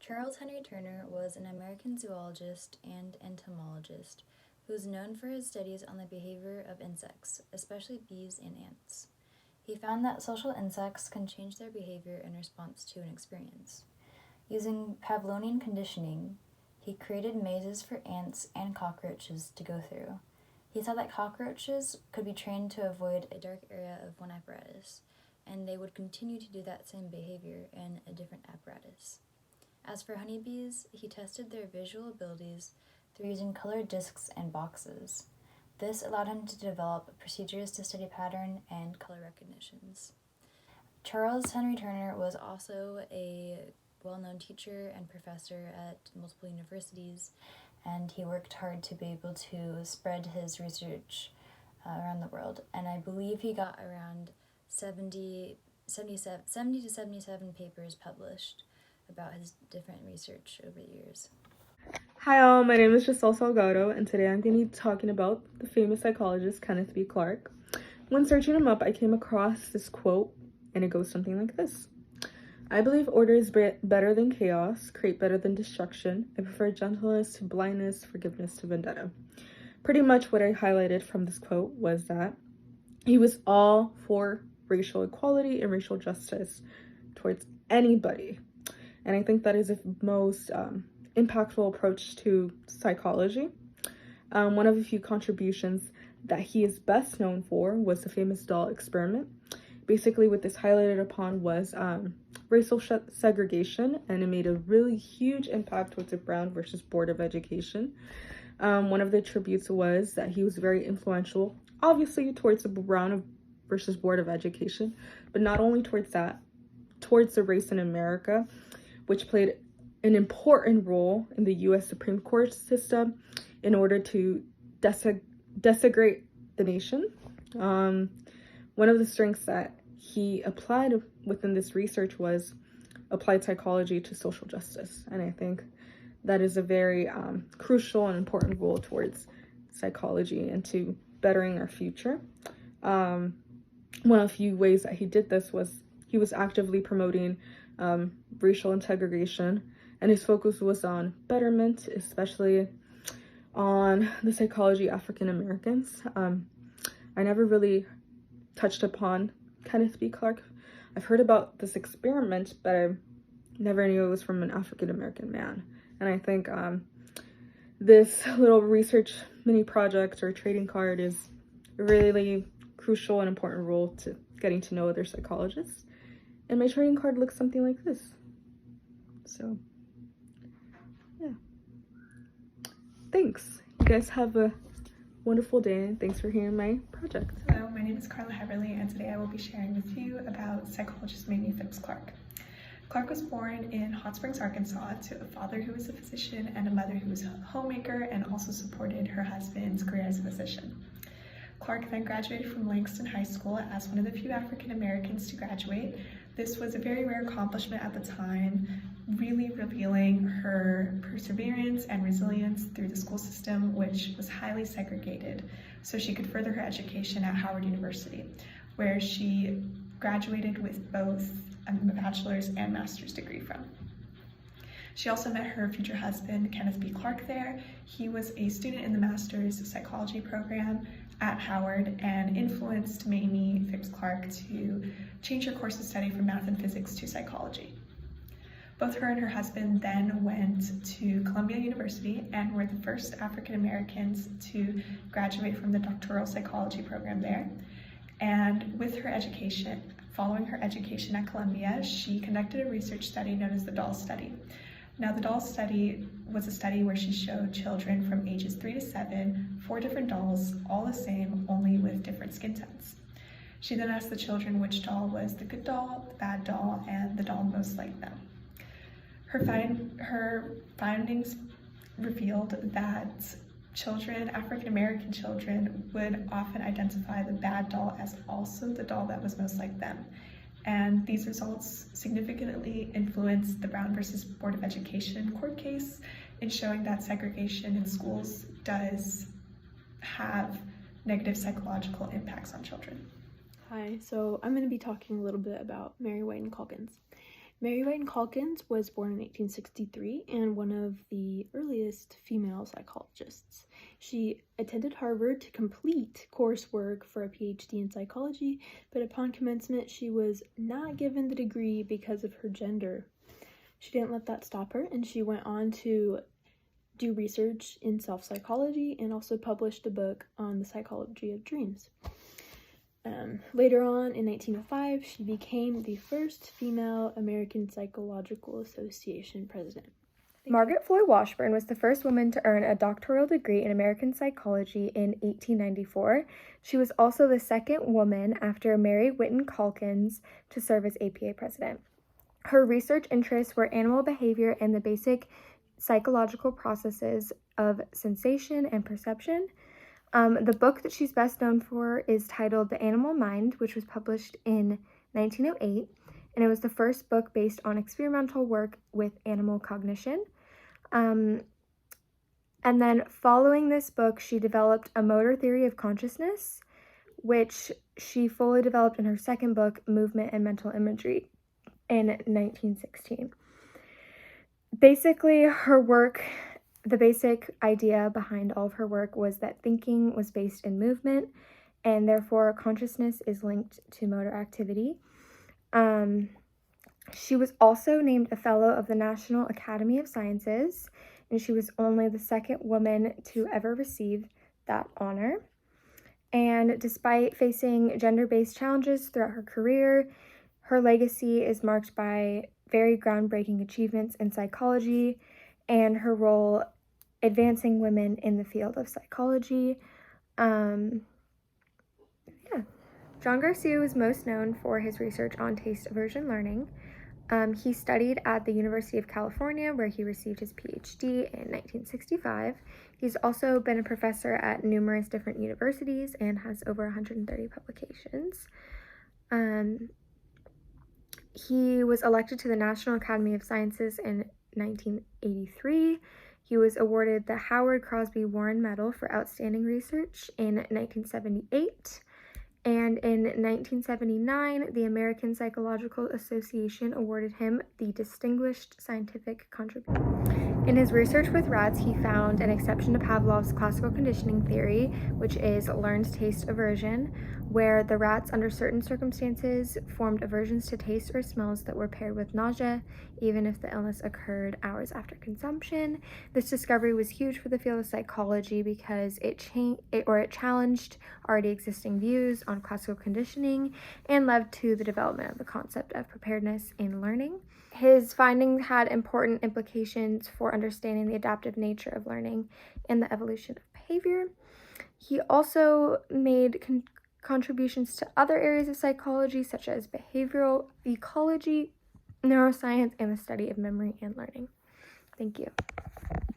Charles Henry Turner was an American zoologist and entomologist who was known for his studies on the behavior of insects, especially bees and ants. He found that social insects can change their behavior in response to an experience. Using Pavlovian conditioning, he created mazes for ants and cockroaches to go through. He saw that cockroaches could be trained to avoid a dark area of one apparatus, and they would continue to do that same behavior in a different apparatus. As for honeybees, he tested their visual abilities through using colored discs and boxes. This allowed him to develop procedures to study pattern and color recognitions. Charles Henry Turner was also a well-known teacher and professor at multiple universities, and he worked hard to be able to spread his research around the world. And I believe he got around 70 to 77 papers published about his different research over the years. Hi all, my name is Giselle Salgado, and today I'm going to be talking about the famous psychologist Kenneth B. Clark. When searching him up, I came across this quote, and it goes something like this. I believe order is better than chaos, create better than destruction. I prefer gentleness to blindness, forgiveness to vendetta. Pretty much what I highlighted from this quote was that he was all for racial equality and racial justice towards anybody. And I think that is the most impactful approach to psychology. One of the few contributions that he is best known for was the famous doll experiment. Basically, what this highlighted upon was racial segregation, and it made a really huge impact towards the Brown versus Board of Education. One of the attributes was that he was very influential, obviously towards the Brown versus Board of Education, but not only towards that, towards the race in America, which played an important role in the U.S. Supreme Court system in order to desecrate the nation. One of the strengths that he applied within this research was applied psychology to social justice. And I think that is a very crucial and important role towards psychology and to bettering our future. One of the few ways that he did this was he was actively promoting racial integration, and his focus was on betterment, especially on the psychology of African Americans. I never really touched upon Kenneth B. Clark. I've heard about this experiment, but I never knew it was from an African American man. And I think this little research mini project or trading card is a really crucial and important role to getting to know other psychologists. And my trading card looks something like this. So, yeah. Thanks. You guys have a wonderful day, and thanks for hearing my project. Hello, my name is Carla Heberly, and today I will be sharing with you about psychologist Mamie Phipps Clark. Clark was born in Hot Springs, Arkansas, to a father who was a physician and a mother who was a homemaker and also supported her husband's career as a physician. Clark then graduated from Langston High School as one of the few African Americans to graduate. This was a very rare accomplishment at the time, really revealing her perseverance and resilience through the school system, which was highly segregated, so she could further her education at Howard University, where she graduated with both a bachelor's and master's degree from. She also met her future husband, Kenneth B. Clark, there. He was a student in the master's psychology program at Howard and influenced Mamie Phipps Clark to change her course of study from math and physics to psychology. Both her and her husband then went to Columbia University and were the first African Americans to graduate from the doctoral psychology program there. And with her education, following her education at Columbia, she conducted a research study known as the doll study. Now, the doll study was a study where she showed children from ages 3 to 7, 4 different dolls, all the same, only with different skin tones. She then asked the children which doll was the good doll, the bad doll, and the doll most like them. Her findings revealed that children, African American children, would often identify the bad doll as also the doll that was most like them. And these results significantly influenced the Brown versus Board of Education court case in showing that segregation in schools does have negative psychological impacts on children. Hi, so I'm going to be talking a little bit about Mary Wayne Calkins. Mary White Calkins was born in 1863 and one of the earliest female psychologists. She attended Harvard to complete coursework for a PhD in psychology, but upon commencement she was not given the degree because of her gender. She didn't let that stop her, and she went on to do research in self-psychology and also published a book on the psychology of dreams. Later on, in 1905, she became the first female American Psychological Association president. Margaret Floyd Washburn was the first woman to earn a doctoral degree in American psychology in 1894. She was also the second woman after Mary Whitton Calkins to serve as APA president. Her research interests were animal behavior and the basic psychological processes of sensation and perception. The book that she's best known for is titled The Animal Mind, which was published in 1908, and it was the first book based on experimental work with animal cognition. And then following this book, she developed a motor theory of consciousness, which she fully developed in her second book, Movement and Mental Imagery, in 1916. Basically, her work, the basic idea behind all of her work was that thinking was based in movement, and therefore consciousness is linked to motor activity. She was also named a Fellow of the National Academy of Sciences, and she was only the second woman to ever receive that honor. And despite facing gender-based challenges throughout her career, her legacy is marked by very groundbreaking achievements in psychology and her role advancing women in the field of psychology. John Garcia was most known for his research on taste aversion learning. He studied at the University of California, where he received his PhD in 1965. He's also been a professor at numerous different universities and has over 130 publications. He was elected to the National Academy of Sciences in 1983. He was awarded the Howard Crosby Warren Medal for Outstanding Research in 1978. And in 1979, the American Psychological Association awarded him the Distinguished Scientific Contribution. In his research with rats, he found an exception to Pavlov's classical conditioning theory, which is learned taste aversion, where the rats, under certain circumstances, formed aversions to tastes or smells that were paired with nausea, even if the illness occurred hours after consumption. This discovery was huge for the field of psychology because it challenged already existing views on classical conditioning and led to the development of the concept of preparedness in learning. His findings had important implications for understanding the adaptive nature of learning and the evolution of behavior. He also made contributions to other areas of psychology, such as behavioral ecology, neuroscience, and the study of memory and learning. Thank you.